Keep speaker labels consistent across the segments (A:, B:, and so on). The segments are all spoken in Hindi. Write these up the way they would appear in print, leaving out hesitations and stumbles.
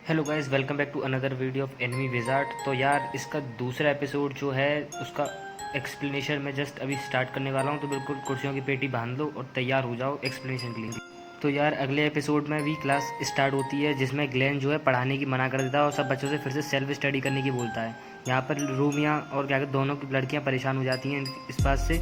A: Hello guys, welcome back to another video of Enemy Wizard. तो यार इसका दूसरा एपिसोड जो है उसका एक्सप्लेनेशन मैं जस्ट अभी स्टार्ट करने वाला हूँ। तो बिल्कुल कुर्सियों की पेटी बांध लो और तैयार हो जाओ एक्सप्लेनेशन के लिए। तो यार अगले एपिसोड में भी क्लास स्टार्ट होती है जिसमें ग्लेन जो है पढ़ाने की मना कर देता है और सब बच्चों से फिर से सेल्फ स्टडी करने की बोलता है। यहाँ पर रूमिया और क्या कहते दोनों की लड़कियाँ परेशान हो जाती हैं इस बात से,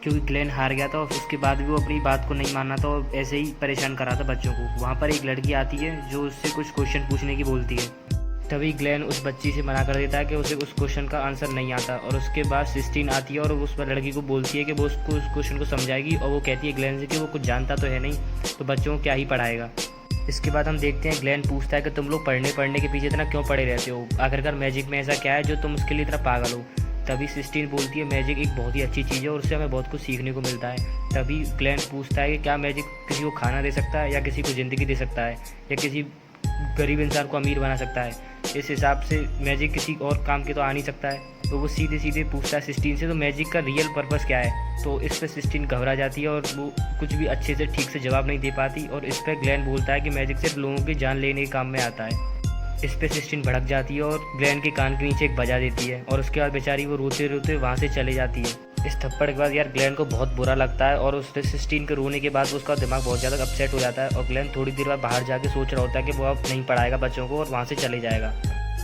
A: क्योंकि ग्लेन हार गया था और उसके बाद भी वो अपनी बात को नहीं मानना था और ऐसे ही परेशान कर रहा था बच्चों को। वहाँ पर एक लड़की आती है जो उससे कुछ क्वेश्चन पूछने की बोलती है। तभी ग्लेन उस बच्ची से मना कर देता है कि उसे उस क्वेश्चन का आंसर नहीं आता। और उसके बाद सिस्टीन आती है और उस लड़की को बोलती है कि वो उसको उस क्वेश्चन को समझाएगी। और वो कहती है ग्लेन से कि वो कुछ जानता तो है नहीं, तो बच्चों को क्या ही पढ़ाएगा। इसके बाद हम देखते हैं ग्लेन पूछता है कि तुम लोग पढ़ने के पीछे इतना क्यों पड़े रहते हो, आखिरकार मैजिक में ऐसा क्या है जो तुम उसके लिए इतना पागल हो। तभी सिस्टीन बोलती है मैजिक एक बहुत ही अच्छी चीज़ है और उससे हमें बहुत कुछ सीखने को मिलता है। तभी ग्लेन पूछता है कि क्या मैजिक किसी को खाना दे सकता है या किसी को ज़िंदगी दे सकता है या किसी गरीब इंसान को अमीर बना सकता है। इस हिसाब से मैजिक किसी और काम के तो आ नहीं सकता है। तो वो सीधे सीधे पूछता है सिस्टीन से तो मैजिक का रियल पर्पस क्या है। तो इस पर सिस्टीन घबरा जाती है और वो कुछ भी अच्छे से ठीक से जवाब नहीं दे पाती। और इस पर ग्लेन बोलता है कि मैजिक सिर्फ लोगों की जान लेने के काम में आता है। इस पर सिस्टीन भड़क जाती है और ग्लेन के कान के नीचे एक बजा देती है और उसके बाद बेचारी वो रोते रोते वहाँ से चले जाती है। इस थप्पड़ के बाद यार ग्लेन को बहुत बुरा लगता है और उस सिस्टीन के रोने के बाद उसका दिमाग बहुत ज़्यादा अपसेट हो जाता है। और ग्लेन थोड़ी देर बाद बाहर जाके सोच रहा होता है कि वो अब नहीं पढ़ाएगा बच्चों को और वहाँ से चले जाएगा।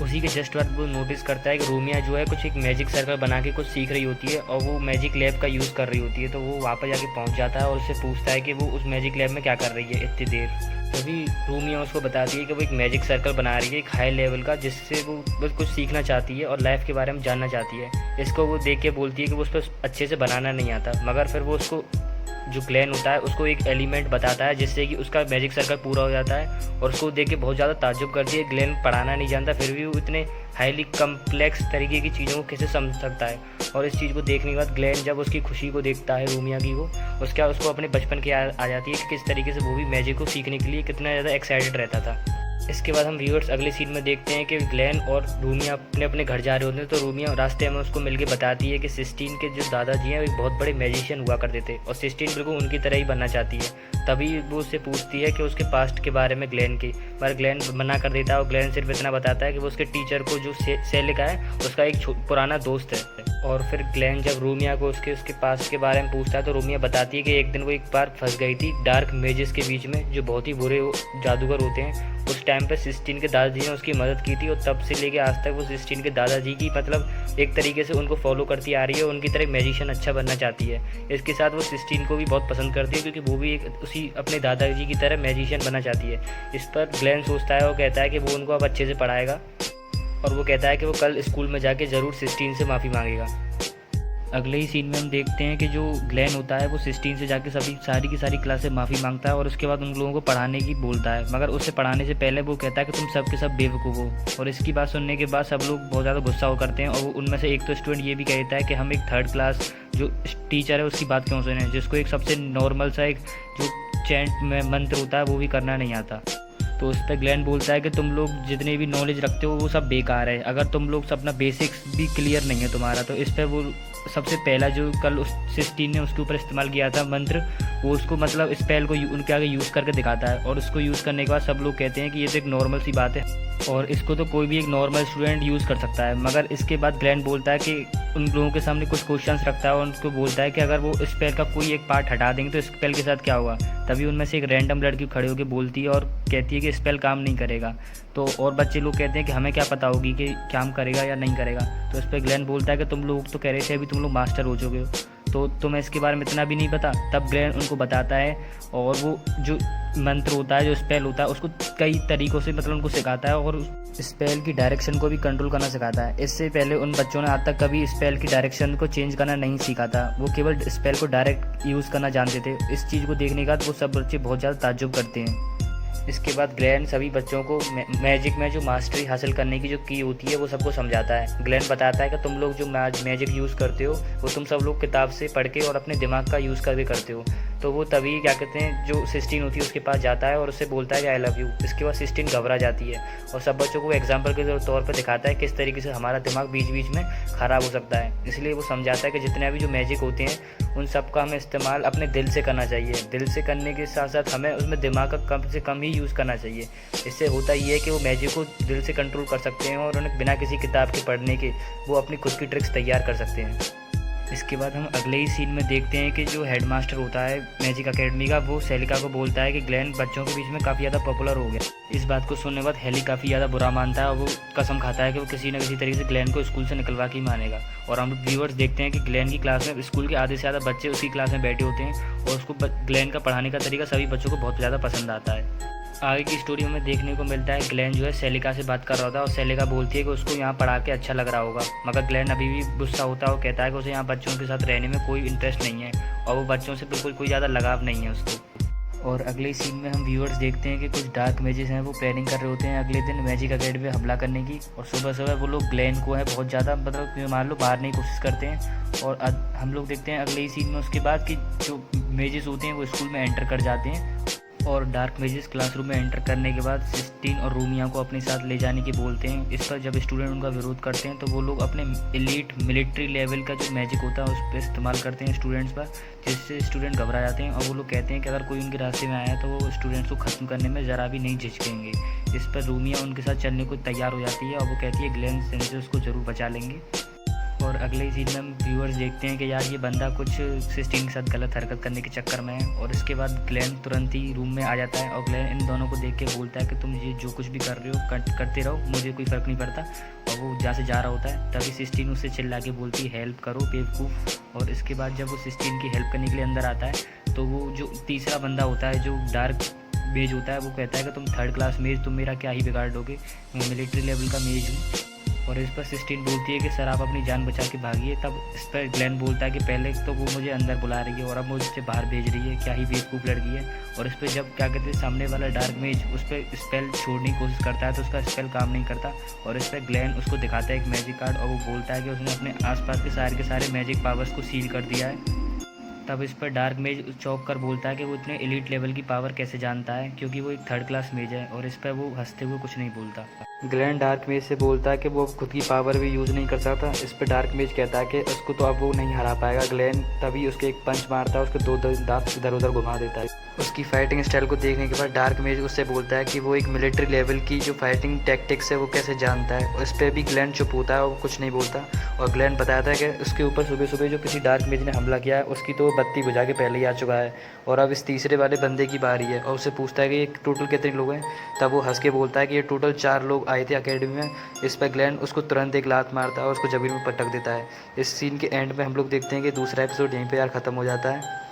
A: उसी के जस्ट बाद वो नोटिस करता है कि रूमिया जो है कुछ एक मैजिक सर्कल बना के कुछ सीख रही होती है और वो मैजिक लैब का यूज़ कर रही होती है। तो वो वहाँ पर जाके पहुँच जाता है और उससे पूछता है कि वो उस मैजिक लैब में क्या कर रही है इतनी देर। तभी रूमिया उसको बताती है कि वो एक मैजिक सर्कल बना रही है एक हाई लेवल का, जिससे वो बस कुछ सीखना चाहती है और लाइफ के बारे में जानना चाहती है। इसको वो देख के बोलती है कि वो उस पर अच्छे से बनाना नहीं आता, मगर फिर वो उसको जो ग्लेन होता है उसको एक एलिमेंट बताता है जिससे कि उसका मैजिक सर्कल पूरा हो जाता है। और उसको देख के बहुत ज़्यादा ताज्जुब करती है। ग्लेन पढ़ाना नहीं जानता फिर भी वो इतने हाईली कम्प्लेक्स तरीके की चीज़ों को कैसे समझ सकता है। और इस चीज़ को देखने के बाद ग्लेन जब उसकी खुशी को देखता है रूमिया की, वो उसको अपने बचपन की याद आ जाती है कि किस तरीके से वो भी मैजिक को सीखने के लिए कितना ज़्यादा एक्साइटेड रहता था। इसके बाद हम व्यूअर्स अगले सीन में देखते हैं कि ग्लेन और रूमिया अपने अपने घर जा रहे होते हैं। तो रूमिया रास्ते में उसको मिलके बताती है कि सिस्टीन के जो दादाजी हैं वो एक बहुत बड़े मैजिशियन हुआ करते थे और सिस्टीन बिल्कुल उनकी तरह ही बनना चाहती है। तभी वो उससे पूछती है कि उसके पास्ट के बारे में ग्लेन की, पर ग्लेन मना कर देता है और ग्लेन सिर्फ इतना बताता है कि वो उसके टीचर को जो सेलिका है उसका एक पुराना दोस्त है। और फिर ग्लेन जब रूमिया को उसके पास्ट के बारे में पूछता है तो रूमिया बताती है कि एक दिन वो एक बार फंस गई थी डार्क मेजेस के बीच में जो बहुत ही बुरे जादूगर होते हैं। उस टाइम पे सिस्टीन के दादाजी ने उसकी मदद की थी और तब से लेके आज तक वो सिस्टीन के दादाजी की मतलब एक तरीके से उनको फॉलो करती आ रही है और उनकी तरह मैजिशियन अच्छा बनना चाहती है। इसके साथ वो सिस्टीन को भी बहुत पसंद करती है क्योंकि वो भी एक उसी अपने दादाजी की तरह मैजिशियन बनना चाहती है। इस पर ग्लेन सोचता है और कहता है कि वो उनको अब अच्छे से पढ़ाएगा और वो कहता है कि वो कल स्कूल में जाके ज़रूर सिस्टीन से माफ़ी मांगेगा। अगले ही सीन में हम देखते हैं कि जो ग्लेन होता है वो सिस्टीन से जाके सारी की सारी क्लास से माफ़ी मांगता है और उसके बाद उन लोगों को पढ़ाने की बोलता है। मगर उससे पढ़ाने से पहले वो कहता है कि तुम सब के सब बेवकूफ़ हो। और इसकी बात सुनने के बाद सब लोग बहुत ज़्यादा गुस्सा हो करते हैं और उनमें से एक तो स्टूडेंट ये भी कहता है कि हम एक थर्ड क्लास जो टीचर है उसकी बात क्यों सुने, जिसको एक सबसे नॉर्मल सा एक जो चैंट में मंत्र होता है वो भी करना नहीं आता। तो उस पर ग्लेन बोलता है कि तुम लोग जितने भी नॉलेज रखते हो वो सब बेकार है, अगर तुम लोग अपना बेसिक्स भी क्लियर नहीं है तुम्हारा। तो इस पर वो सबसे पहला जो कल उस सिस्टीन ने उसके ऊपर इस्तेमाल किया था मंत्र, वो उसको मतलब स्पेल को उनके आगे यूज़ करके दिखाता है। और उसको यूज़ करने के बाद सब लोग कहते हैं कि ये तो एक नॉर्मल सी बात है और इसको तो कोई भी एक नॉर्मल स्टूडेंट यूज़ कर सकता है। मगर इसके बाद ग्लेन बोलता है कि उन लोगों के सामने कुछ क्वेश्चंस रखता है और उनको बोलता है कि अगर वो स्पेल का कोई एक पार्ट हटा देंगे तो स्पेल के साथ क्या होगा। तभी उनमें से एक रैंडम लड़की खड़े होकर बोलती है और कहती है कि स्पेल काम नहीं करेगा। तो और बच्चे लोग कहते हैं कि हमें क्या पता होगी कि काम करेगा या नहीं करेगा। तो इस पर ग्लेन बोलता है कि तुम लोग तो कह रहे थे अभी तुम लोग मास्टर हो चुके हो, तो तुम्हें इसके बारे में इतना भी नहीं पता। तब ग्लेन उनको बताता है और वो जो मंत्र होता है जो स्पेल होता है उसको कई तरीक़ों से मतलब उनको सिखाता है और स्पेल की डायरेक्शन को भी कंट्रोल करना सिखाता है। इससे पहले उन बच्चों ने आज तक कभी स्पेल की डायरेक्शन को चेंज करना नहीं सीखा था, वो केवल स्पेल को डायरेक्ट यूज़ करना जानते थे। इस चीज़ को देखने के बाद वो सब बच्चे बहुत ज़्यादा ताज्जुब करते हैं। इसके बाद ग्लेन सभी बच्चों को मैजिक में जो मास्टरी हासिल करने की जो की होती है वो सबको समझाता है। ग्लेन बताता है कि तुम लोग जो मैजिक यूज़ करते हो वो तुम सब लोग किताब से पढ़ के और अपने दिमाग का यूज़ करके करते हो। तो वो तभी क्या कहते हैं जो सिस्टीन होती है उसके पास जाता है और उससे बोलता है कि आई लव यू। इसके बाद सिस्टीन घबरा जाती है और सब बच्चों को एग्जाम्पल के तौर पर दिखाता है किस तरीके से हमारा दिमाग बीच बीच में ख़राब हो सकता है। इसलिए वो समझाता है कि जितने भी जो मैजिक होते हैं उन सब का हमें इस्तेमाल अपने दिल से करना चाहिए। दिल से करने के साथ साथ हमें उसमें दिमाग का कम से कम ही यूज़ करना चाहिए। इससे होता ये है कि वो मैजिक को दिल से कंट्रोल कर सकते हैं और उन्हें बिना किसी किताब के पढ़ने के वो अपनी खुद की ट्रिक्स तैयार कर सकते हैं। इसके बाद हम अगले ही सीन में देखते हैं कि जो हेडमास्टर होता है मैजिक एकेडमी का वो सेलिका को बोलता है कि ग्लेन बच्चों के बीच में काफ़ी ज़्यादा पॉपुलर हो गया। इस बात को सुनने के बाद हेली काफ़ी ज़्यादा बुरा मानता है और वो कसम खाता है कि वो किसी न किसी तरीके से ग्लेन को स्कूल से निकलवा के ही मानेगा। और हम व्यूअर्स देखते हैं कि ग्लेन की क्लास में स्कूल के आधे से ज़्यादा बच्चे उसकी क्लास में बैठे होते हैं और उसको ग्लेन का पढ़ाने का तरीका सभी बच्चों को बहुत ज़्यादा पसंद आता है। आगे की स्टोरी में देखने को मिलता है ग्लेन जो है सेलिका से बात कर रहा था और सेलिका बोलती है कि उसको यहाँ पढ़ा के अच्छा लग रहा होगा, मगर ग्लेन अभी भी गुस्सा होता है और कहता है कि उसे यहाँ बच्चों के साथ रहने में कोई इंटरेस्ट नहीं है और वो बच्चों से बिल्कुल कोई ज़्यादा लगाव नहीं है उसको। और अगले सीन में हम व्यूअर्स देखते हैं कि कुछ डार्क मैजिस हैं वो प्लानिंग कर रहे होते हैं अगले दिन मैजिक अकेडमी में हमला करने की। और सुबह सुबह वो लोग ग्लेन को है बहुत ज़्यादा मतलब मान लो मारने की कोशिश करते हैं। और हम लोग देखते हैं अगले ही सीन में उसके बाद कि जो मैजिस होते हैं वो स्कूल में एंटर कर जाते हैं और डार्क मैजिस क्लासरूम में एंटर करने के बाद सिस्टीन और रूमिया को अपने साथ ले जाने की बोलते हैं। इस पर जब स्टूडेंट उनका विरोध करते हैं तो वो लोग अपने एलीट मिलिट्री लेवल का जो मैजिक होता है उस पर इस्तेमाल करते हैं स्टूडेंट्स पर, जिससे स्टूडेंट घबरा जाते हैं और वो लोग कहते हैं कि अगर कोई उनके रास्ते में आया तो वो स्टूडेंट्स को ख़त्म करने में ज़रा भी नहीं झिझकेंगे। इस पर रूमिया उनके साथ चलने को तैयार हो जाती है और वो कहती है ग्लेन से उसको ज़रूर बचा लेंगे। और अगले सीन में हम व्यूअर्स देखते हैं कि यार ये बंदा कुछ सिस्टीन के साथ गलत हरकत करने के चक्कर में है। और इसके बाद ग्लेन तुरंत ही रूम में आ जाता है और ग्लेन इन दोनों को देख के बोलता है कि तुम ये जो कुछ भी कर रहे हो करते रहो, मुझे कोई फ़र्क नहीं पड़ता। और वो जहाँ से जा रहा होता है तभी सिस्टीन उससे चिल्ला के बोलती है हेल्प करो बेवकूफ़। और इसके बाद जब वो सिस्टीन की हेल्प करने के लिए अंदर आता है तो वो जो तीसरा बंदा होता है जो डार्क मेज होता है वो कहता है कि तुम 3rd क्लास मेज, तुम मेरा क्या ही बिगाड़ दोगे, मैं मिलिट्री लेवल का मेज हूँ। और इस पर सिस्टीन बोलती है कि सर आप अपनी जान बचा के भागिए। तब इस पर ग्लेन बोलता है कि पहले तो वो मुझे अंदर बुला रही है और अब मुझे बाहर भेज रही है, क्या ही बेवकूफ़ लड़की है। और इस पर जब क्या कहते हैं सामने वाला डार्क मेज उस पर स्पेल छोड़ने की कोशिश करता है तो उसका स्पेल काम नहीं करता। और इस पर ग्लेन उसको दिखाता है एक मैजिक कार्ड और वो बोलता है कि उसने अपने आसपास के सारे मैजिक पावर्स को सील कर दिया है। तब इस पर डार्क मेज चौंक कर बोलता है कि वो इतने एलीट लेवल की पावर कैसे जानता है, क्योंकि वो एक 3rd क्लास मेज है। और इस पर वो हंसते हुए कुछ नहीं बोलता। ग्लेन डार्क मेज से बोलता है कि वो खुद की पावर भी यूज़ नहीं कर सकता। इस पर डार्क मेज कहता है कि उसको तो अब वो नहीं हरा पाएगा। ग्लेन तभी उसके एक पंच मारता है, उसके 2 दांत इधर उधर घुमा देता है। उसकी फाइटिंग स्टाइल को देखने के बाद डार्क मेज उससे बोलता है कि वो एक मिलिट्री लेवल की जो फाइटिंग टैक्टिक्स है वो कैसे जानता है। और इस पर भी ग्लेन चुप होता है और वो कुछ नहीं बोलता। और ग्लेन बताता है कि उसके ऊपर सुबह सुबह जो किसी डार्क मेज ने हमला किया है उसकी तो बत्ती बुझा के पहले ही आ चुका है और अब इस तीसरे वाले बंदे की बारी है। और उससे पूछता है कि ये टोटल कितने लोग हैं। तब वो हंस के बोलता है कि ये टोटल 4 लोग आए थे अकेडमी में। इस पर ग्लेन उसको तुरंत एक लात मारता है और उसको ज़मीन में पटक देता है। इस सीन के एंड में हम लोग देखते हैं कि दूसरा एपिसोड यहीं पर यार ख़त्म हो जाता है।